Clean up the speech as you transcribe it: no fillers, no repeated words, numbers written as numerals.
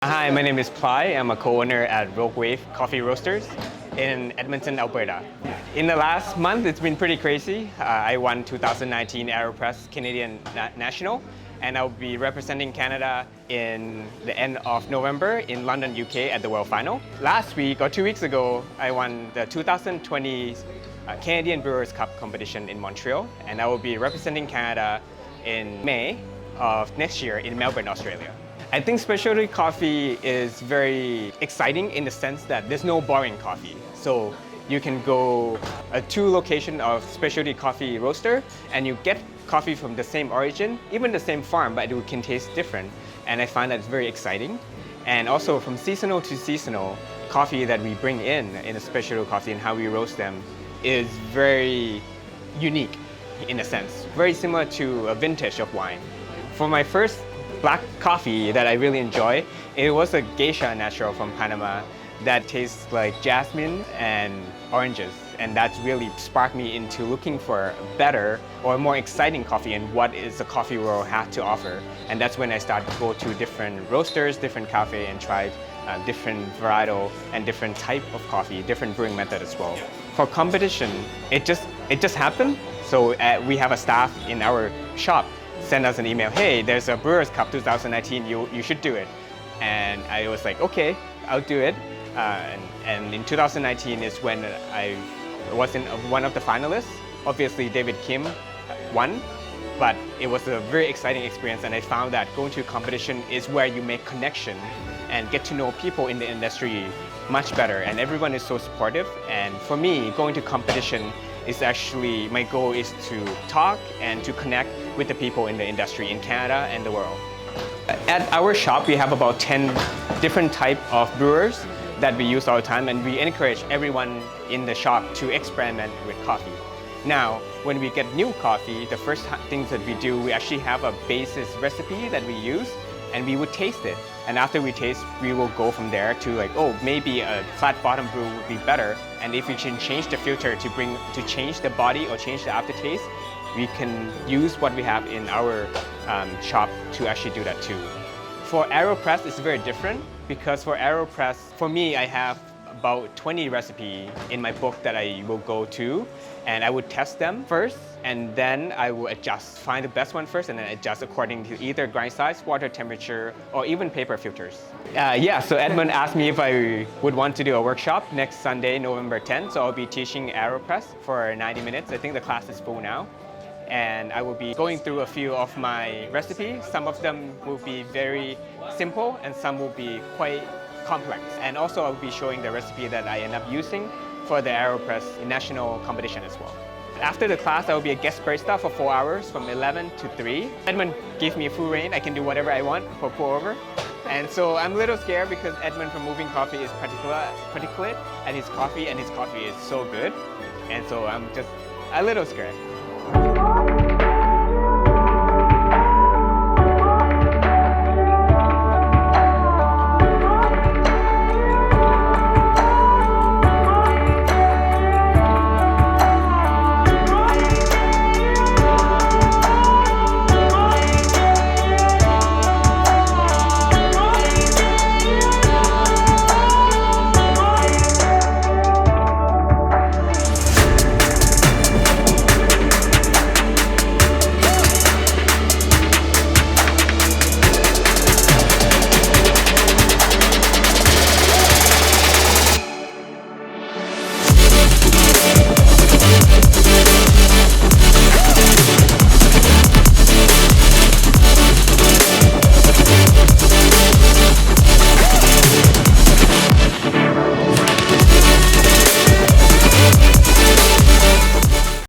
Hi, my name is PLY. I'm a co-owner at Rogue Wave Coffee Roasters in Edmonton, Alberta. In the last month, it's been pretty crazy. I won 2019 Aeropress Canadian National, and I'll be representing Canada in the end of November in London, UK at the World Final. Last week, or 2 weeks ago, I won the 2020 Canadian Brewers Cup competition in Montreal, and I will be representing Canada in May of next year in Melbourne, Australia. I think specialty coffee is very exciting in the sense that there's no boring coffee. So you can go to location of specialty coffee roaster and you get coffee from the same origin, even the same farm, but it can taste different. And I find that it's very exciting. And also from seasonal to seasonal, coffee that we bring in a specialty coffee and how we roast them is very unique in a sense, very similar to a vintage of wine. For my first black coffee that I really enjoy, it was a geisha natural from Panama that tastes like jasmine and oranges, and that's really sparked me into looking for better or more exciting coffee and what is a coffee world has to offer. And that's when I started to go to different roasters, different cafe, and tried different varietal and different type of coffee, different brewing method as well. For competition, it just happened. So we have a staff in our shop send us an email, hey, there's a Brewers Cup 2019, you should do it. And I was like, okay, I'll do it. And in 2019 is when I was in one of the finalists. Obviously, David Kim won, but it was a very exciting experience, and I found that going to a competition is where you make connection and get to know people in the industry much better, and everyone is so supportive. And for me, going to competition is actually, my goal is to talk and to connect with the people in the industry in Canada and the world. At our shop, we have about 10 different types of brewers that we use all the time, and we encourage everyone in the shop to experiment with coffee. Now, when we get new coffee, the first things that we do, we actually have a basis recipe that we use, and we would taste it. And after we taste, we will go from there to like, oh, maybe a flat bottom brew would be better. And if we can change the filter to change the body or change the aftertaste, we can use what we have in our shop to actually do that too. For AeroPress, it's very different because for AeroPress, for me, I have about 20 recipes in my book that I will go to, and I would test them first, and then I will adjust, find the best one first, and then adjust according to either grind size, water temperature, or even paper filters. So Edmund asked me if I would want to do a workshop next Sunday, November 10th, so I'll be teaching AeroPress for 90 minutes. I think the class is full now. And I will be going through a few of my recipes. Some of them will be very simple, and some will be quite complex. And also I'll be showing the recipe that I end up using for the AeroPress national competition as well. After the class, I will be a guest barista for 4 hours from 11 to 3. Edmund gave me full reign. I can do whatever I want for pour over. And so I'm a little scared because Edmund from Moving Coffee is particular at his coffee, and his coffee is so good. And so I'm just a little scared.